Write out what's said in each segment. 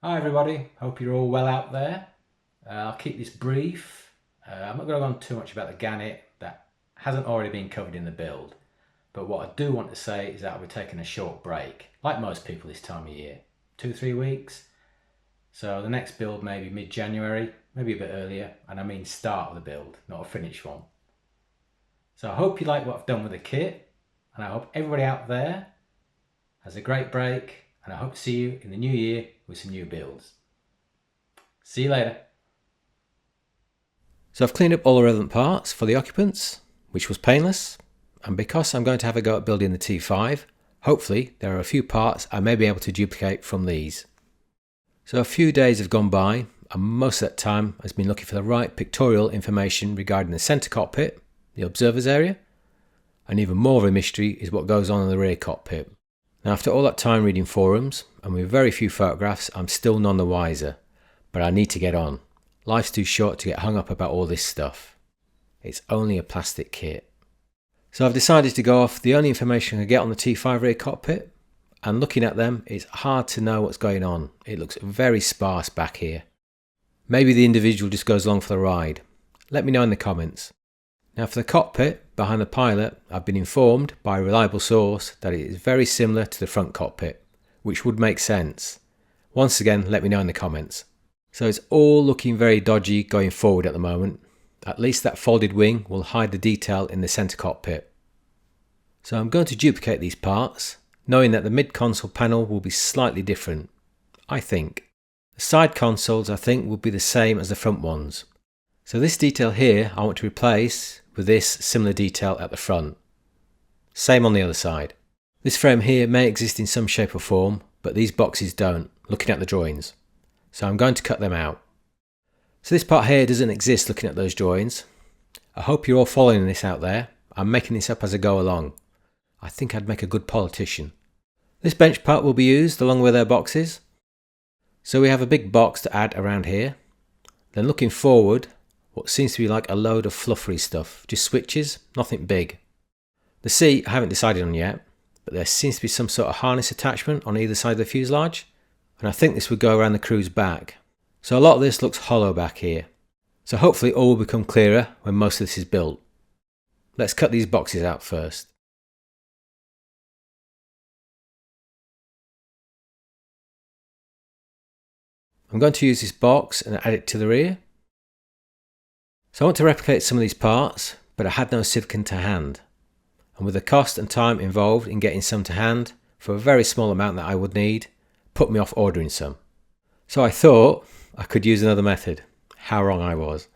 Hi everybody, hope you're all well out there. I'll keep this brief. I'm not going to go on too much about the Gannet that hasn't already been covered in the build. But what I do want to say is that I'll be taking a short break, like most people this time of year. 2-3 weeks. So the next build may be mid-January, maybe a bit earlier, and I mean start of the build, not a finished one. So I hope you like what I've done with the kit, and I hope everybody out there has a great break, and I hope to see you in the new year with some new builds. See you later. So I've cleaned up all the relevant parts for the occupants, which was painless, and because I'm going to have a go at building the T5, hopefully there are a few parts I may be able to duplicate from these. So a few days have gone by, and most of that time has been looking for the right pictorial information regarding the centre cockpit, the observer's area, and even more of a mystery is what goes on in the rear cockpit. Now after all that time reading forums, and with very few photographs, I'm still none the wiser, but I need to get on. Life's too short to get hung up about all this stuff. It's only a plastic kit. So I've decided to go off the only information I can get on the T5 rear cockpit, and looking at them, it's hard to know what's going on. It looks very sparse back here. Maybe the individual just goes along for the ride. Let me know in the comments. Now for the cockpit, behind the pilot, I've been informed by a reliable source that it is very similar to the front cockpit, which would make sense. Once again, let me know in the comments. So it's all looking very dodgy going forward at the moment. At least that folded wing will hide the detail in the centre cockpit. So I'm going to duplicate these parts, knowing that the mid-console panel will be slightly different, I think. The side consoles I think will be the same as the front ones. So this detail here I want to replace with this similar detail at the front. Same on the other side. This frame here may exist in some shape or form, but these boxes don't, looking at the drawings. So I'm going to cut them out. So this part here doesn't exist looking at those drawings. I hope you're all following this out there. I'm making this up as I go along. I think I'd make a good politician. This bench part will be used along with their boxes. So we have a big box to add around here. Then looking forward, what seems to be like a load of fluffery stuff, just switches, nothing big. The seat I haven't decided on yet, but there seems to be some sort of harness attachment on either side of the fuselage, and I think this would go around the crew's back. So a lot of this looks hollow back here. So hopefully all will become clearer when most of this is built. Let's cut these boxes out first. I'm going to use this box and add it to the rear. So I want to replicate some of these parts, but I had no silicone to hand. And with the cost and time involved in getting some to hand, for a very small amount that I would need, put me off ordering some. So I thought I could use another method. How wrong I was.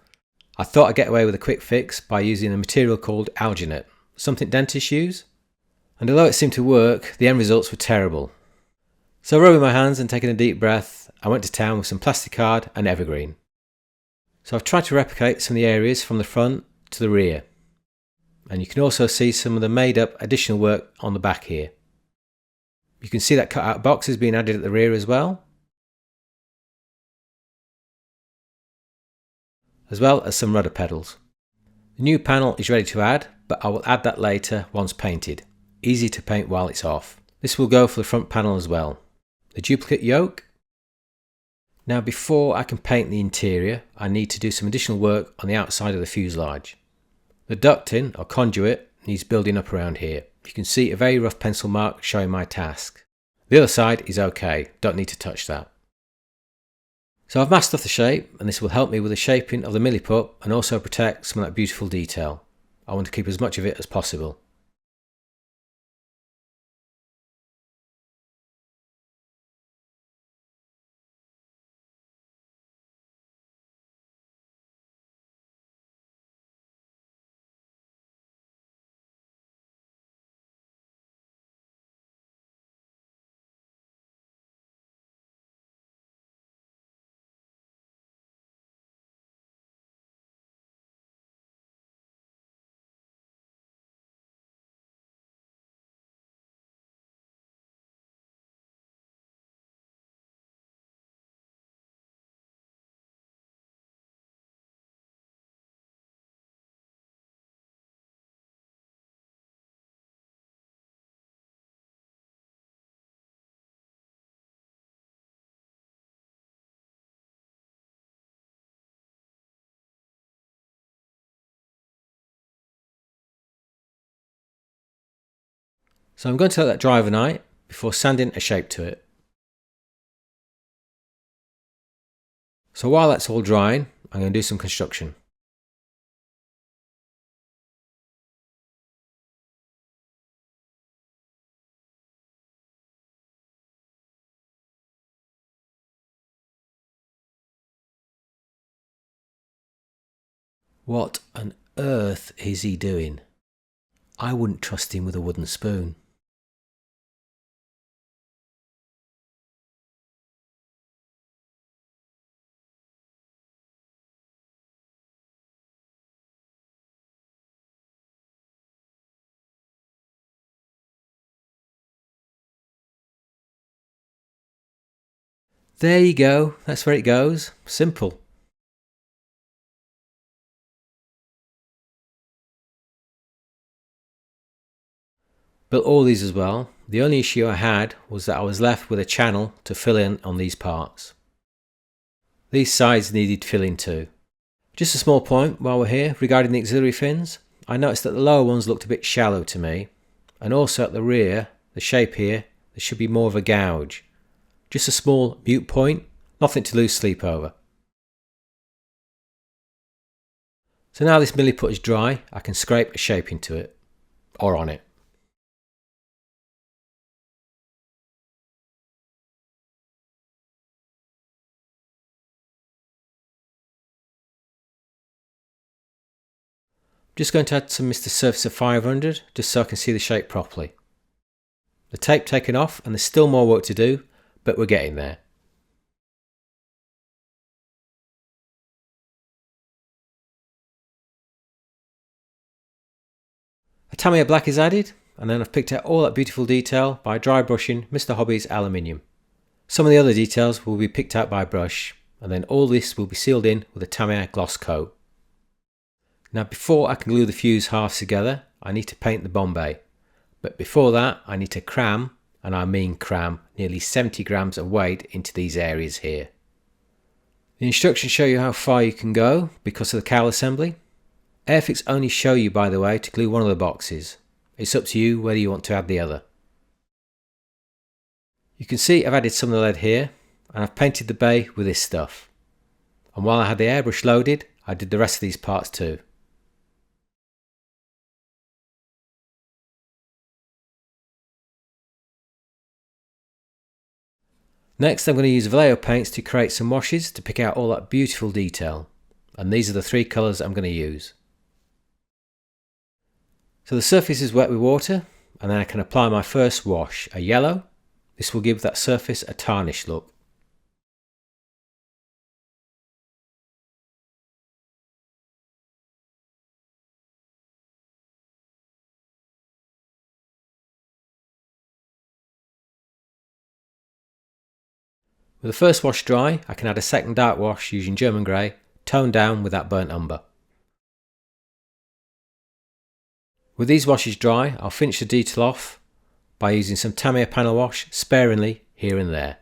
I thought I'd get away with a quick fix by using a material called Gannet, something dentists use. And although it seemed to work, the end results were terrible. So rubbing my hands and taking a deep breath, I went to town with some plastic card and evergreen. So I've tried to replicate some of the areas from the front to the rear. And you can also see some of the made up additional work on the back here. You can see that cut out box is being added at the rear as well. As well as some rudder pedals. The new panel is ready to add, but I will add that later once painted. Easy to paint while it's off. This will go for the front panel as well. The duplicate yoke. Now before I can paint the interior, I need to do some additional work on the outside of the fuselage. The ducting or conduit needs building up around here. You can see a very rough pencil mark showing my task. The other side is okay, don't need to touch that. So I've masked off the shape, and this will help me with the shaping of the milliput and also protect some of that beautiful detail. I want to keep as much of it as possible. So I'm going to let that dry overnight before sanding a shape to it. So while that's all drying, I'm going to do some construction. What on earth is he doing? I wouldn't trust him with a wooden spoon. There you go, that's where it goes. Simple. Built all these as well. The only issue I had was that I was left with a channel to fill in on these parts. These sides needed filling too. Just a small point while we're here regarding the auxiliary fins. I noticed that the lower ones looked a bit shallow to me, and also at the rear, the shape here, there should be more of a gouge. Just a small mute point, nothing to lose sleep over. So now this milliput is dry, I can scrape a shape into it, or on it. Just going to add some Mr. Surfacer 500 just so I can see the shape properly. The tape taken off and there's still more work to do, but we're getting there. A Tamiya black is added, and then I've picked out all that beautiful detail by dry brushing Mr. Hobby's aluminium. Some of the other details will be picked out by brush, and then all this will be sealed in with a Tamiya gloss coat. Now before I can glue the fuse halves together, I need to paint the Bombay. But before that, I need to cram, and I mean cram, nearly 70 grams of weight into these areas here. The instructions show you how far you can go because of the cowl assembly. Airfix only show you, by the way, to glue one of the boxes. It's up to you whether you want to add the other. You can see I've added some of the lead here, and I've painted the bay with this stuff. And while I had the airbrush loaded, I did the rest of these parts too. Next I'm going to use Vallejo paints to create some washes to pick out all that beautiful detail. And these are the three colours I'm going to use. So the surface is wet with water, and then I can apply my first wash, a yellow. This will give that surface a tarnished look. With the first wash dry, I can add a second dark wash using German grey, toned down with that burnt umber. With these washes dry, I'll finish the detail off by using some Tamiya panel wash sparingly here and there.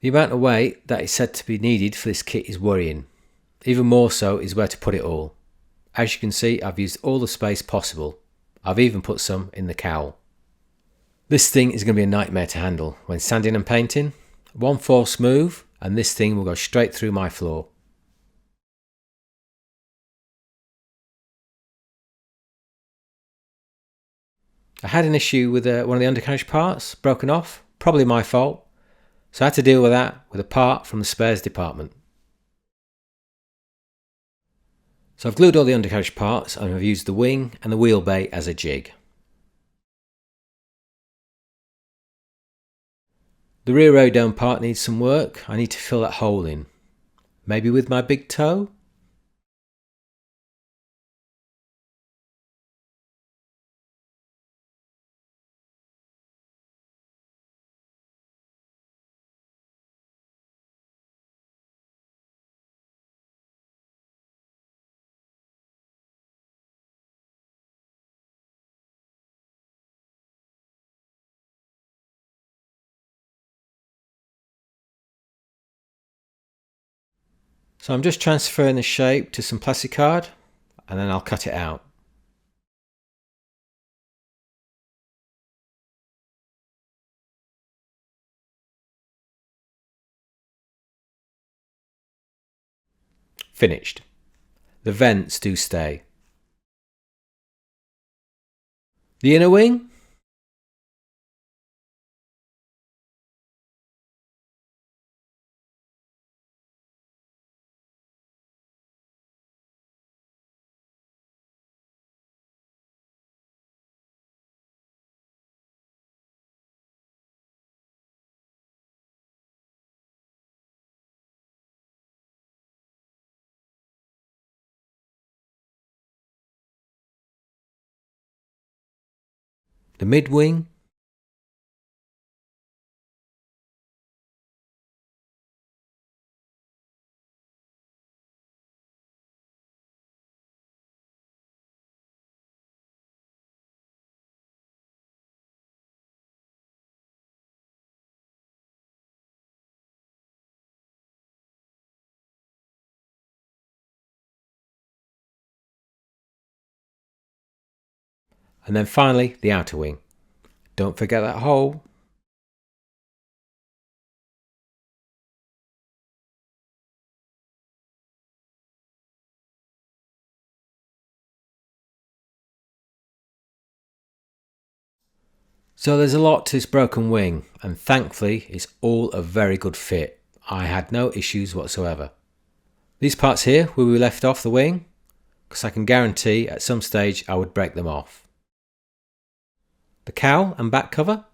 The amount of weight that is said to be needed for this kit is worrying. Even more so is where to put it all. As you can see, I've used all the space possible. I've even put some in the cowl. This thing is going to be a nightmare to handle when sanding and painting. One false move and this thing will go straight through my floor. I had an issue with one of the undercarriage parts broken off, probably my fault. So I had to deal with that with a part from the spares department. So I've glued all the undercarriage parts and I've used the wing and the wheel bay as a jig. The rear row dome part needs some work. I need to fill that hole in. Maybe with my big toe? So I'm just transferring the shape to some plastic card and then I'll cut it out. Finished. The vents do stay. The inner wing? The mid wing? And then finally the outer wing. Don't forget that hole. So there's a lot to this broken wing, and thankfully it's all a very good fit. I had no issues whatsoever. These parts here where we left off the wing, because I can guarantee at some stage I would break them off. The cowl and back cover.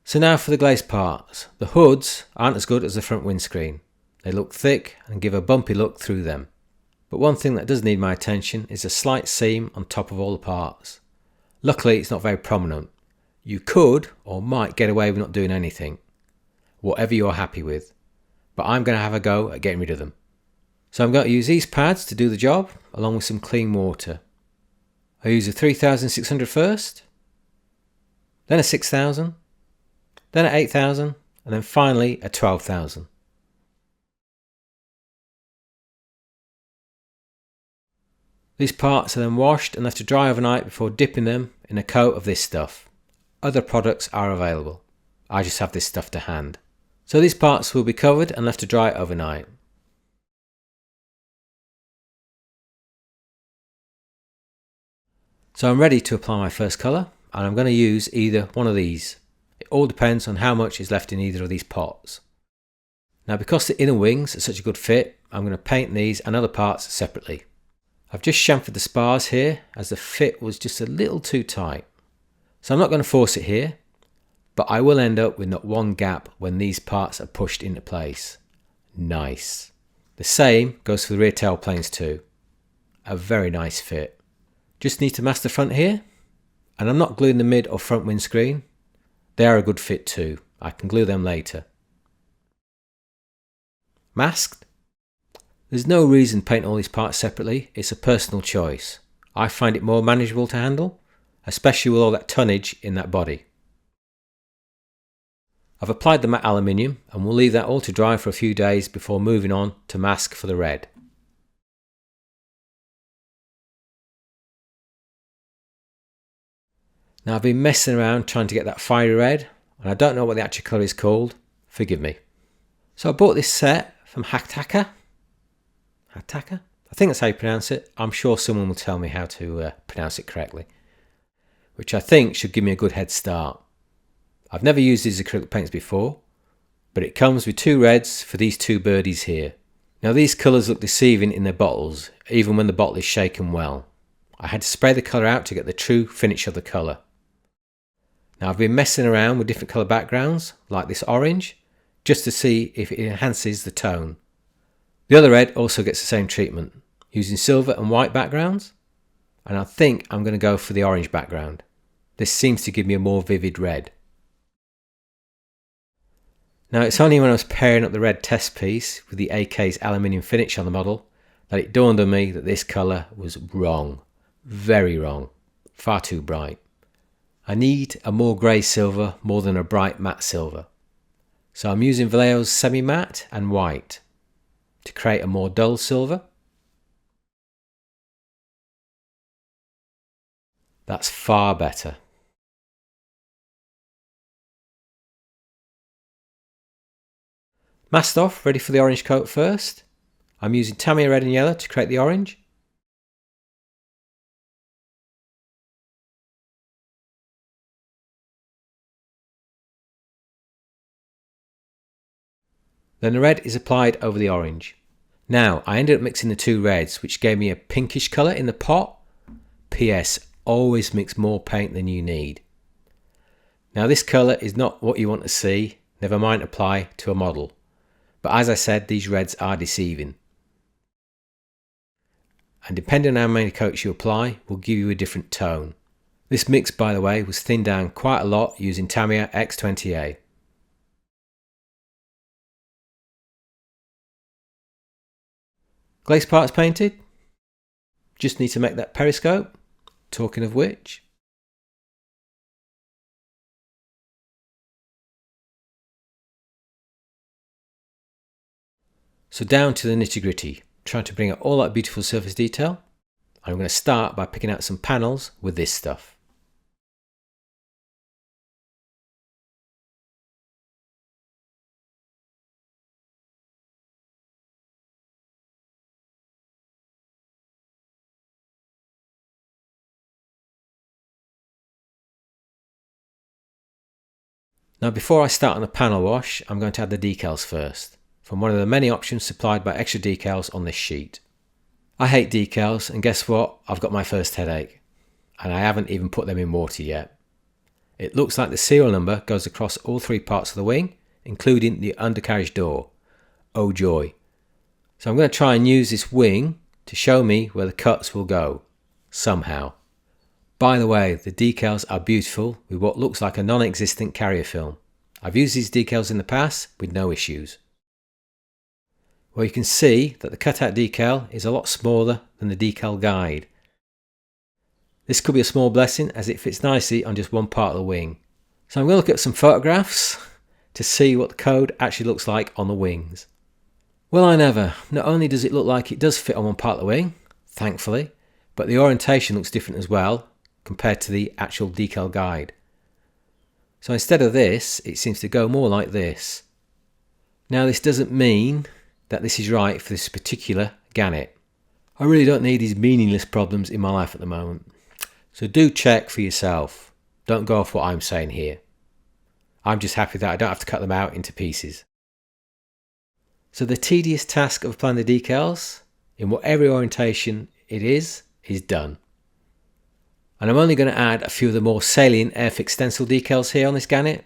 So now for the glazed parts. The hoods aren't as good as the front windscreen. They look thick and give a bumpy look through them. But one thing that does need my attention is a slight seam on top of all the parts. Luckily it's not very prominent. You could or might get away with not doing anything. Whatever you're happy with. But I'm going to have a go at getting rid of them. So I'm going to use these pads to do the job along with some clean water. I use a 3600 first, then a 6000, then a 8000 and then finally a 12,000. These parts are then washed and left to dry overnight before dipping them in a coat of this stuff. Other products are available. I just have this stuff to hand. So these parts will be covered and left to dry overnight. So I'm ready to apply my first colour, and I'm going to use either one of these. It all depends on how much is left in either of these pots. Now because the inner wings are such a good fit, I'm going to paint these and other parts separately. I've just chamfered the spars here as the fit was just a little too tight. So I'm not going to force it here, but I will end up with not one gap when these parts are pushed into place. Nice. The same goes for the rear tail planes too. A very nice fit. Just need to mask the front here, and I'm not gluing the mid or front windscreen. They are a good fit too. I can glue them later. Masked? There's no reason to paint all these parts separately. It's a personal choice. I find it more manageable to handle, especially with all that tonnage in that body. I've applied the matte aluminium and we'll leave that all to dry for a few days before moving on to mask for the red. Now I've been messing around trying to get that fiery red, and I don't know what the actual colour is called. Forgive me. So I bought this set from Hataka. Hataka? I think that's how you pronounce it. I'm sure someone will tell me how to pronounce it correctly. Which I think should give me a good head start. I've never used these acrylic paints before, but it comes with two reds for these two birdies here. Now these colours look deceiving in their bottles, even when the bottle is shaken well. I had to spray the colour out to get the true finish of the colour. Now I've been messing around with different colour backgrounds, like this orange, just to see if it enhances the tone. The other red also gets the same treatment, using silver and white backgrounds, and I think I'm going to go for the orange background. This seems to give me a more vivid red. Now it's only when I was pairing up the red test piece with the AK's aluminium finish on the model that it dawned on me that this colour was wrong. Very wrong. Far too bright. I need a more grey silver more than a bright matte silver. So I'm using Vallejo's semi-matte and white to create a more dull silver. That's far better. Masked off, ready for the orange coat first. I'm using Tamiya red and yellow to create the orange. Then the red is applied over the orange. Now I ended up mixing the two reds, which gave me a pinkish colour in the pot. PS, always mix more paint than you need. Now this colour is not what you want to see, never mind apply to a model. But as I said, these reds are deceiving. And depending on how many coats you apply, will give you a different tone. This mix, by the way, was thinned down quite a lot using Tamiya X20A. Glaze parts painted. Just need to make that periscope. Talking of which. So down to the nitty gritty, trying to bring out all that beautiful surface detail. I'm going to start by picking out some panels with this stuff. Now before I start on the panel wash, I'm going to add the decals first, from one of the many options supplied by Extra Decals on this sheet. I hate decals, and guess what? I've got my first headache. And I haven't even put them in water yet. It looks like the serial number goes across all three parts of the wing, including the undercarriage door. Oh joy. So I'm going to try and use this wing to show me where the cuts will go, somehow. By the way, the decals are beautiful with what looks like a non-existent carrier film. I've used these decals in the past with no issues. Well, you can see that the cutout decal is a lot smaller than the decal guide. This could be a small blessing as it fits nicely on just one part of the wing. So I'm going to look at some photographs to see what the code actually looks like on the wings. Well, I never. Not only does it look like it does fit on one part of the wing, thankfully, but the orientation looks different as well compared to the actual decal guide. So instead of this, it seems to go more like this. Now this doesn't mean that this is right for this particular Gannet. I really don't need these meaningless problems in my life at the moment. So do check for yourself. Don't go off what I'm saying here. I'm just happy that I don't have to cut them out into pieces. So the tedious task of applying the decals, in whatever orientation it is done. And I'm only going to add a few of the more salient Airfix stencil decals here on this Gannet.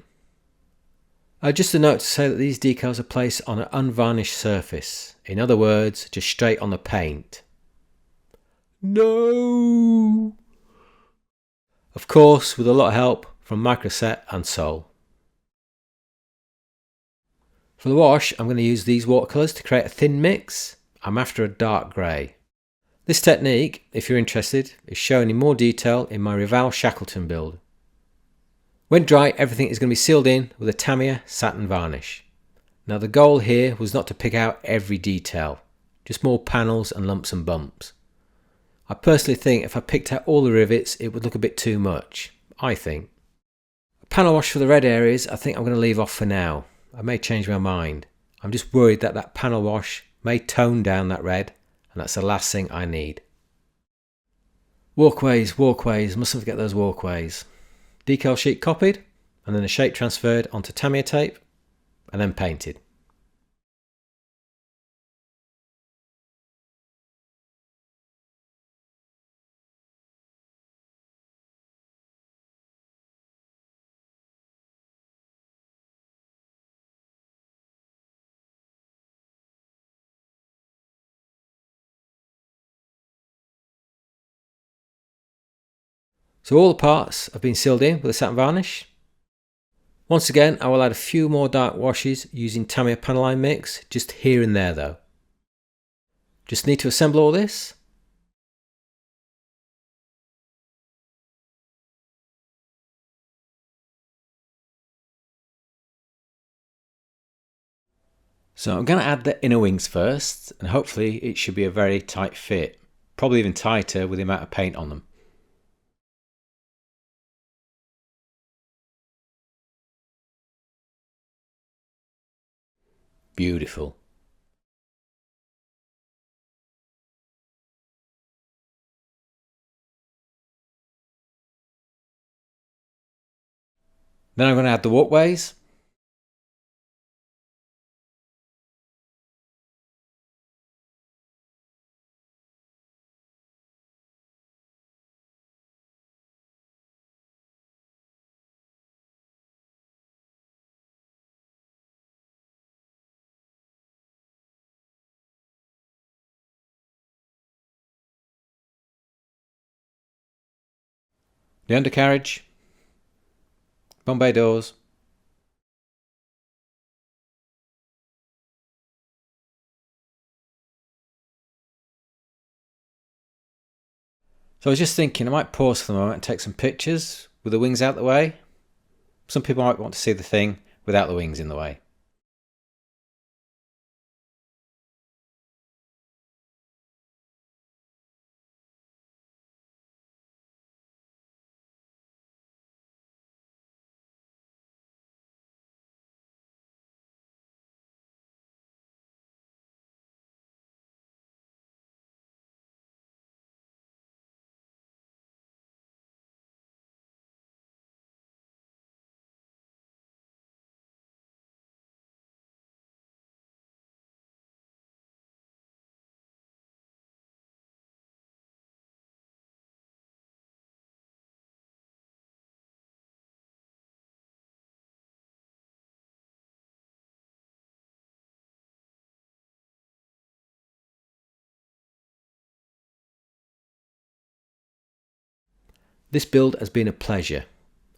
Just a note to say that these decals are placed on an unvarnished surface. In other words, just straight on the paint. No! Of course, with a lot of help from Microset and Sol. For the wash, I'm going to use these watercolours to create a thin mix. I'm after a dark grey. This technique, if you're interested, is shown in more detail in my Rival Shackleton build. When dry, everything is going to be sealed in with a Tamiya satin varnish. Now the goal here was not to pick out every detail, just more panels and lumps and bumps. I personally think if I picked out all the rivets, it would look a bit too much, I think. A panel wash for the red areas, I think I'm going to leave off for now. I may change my mind. I'm just worried that that panel wash may tone down that red, and that's the last thing I need. Walkways, mustn't forget those walkways. Decal sheet copied, and then the shape transferred onto Tamiya tape, and then painted. So all the parts have been sealed in with a satin varnish. Once again, I will add a few more dark washes using Tamiya Panaline Mix, just here and there though. Just need to assemble all this. So I'm going to add the inner wings first, and hopefully it should be a very tight fit, probably even tighter with the amount of paint on them. Beautiful. Then I'm going to add the walkways. The undercarriage. Bombay doors. So I was just thinking I might pause for the moment and take some pictures with the wings out the way. Some people might want to see the thing without the wings in the way. This build has been a pleasure.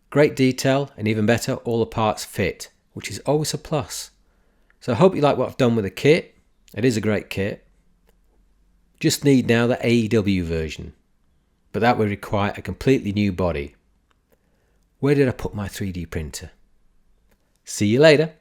Great detail, and even better, all the parts fit, which is always a plus. So I hope you like what I've done with the kit. It is a great kit. Just need now the AEW version, but that would require a completely new body. Where did I put my 3D printer? See you later.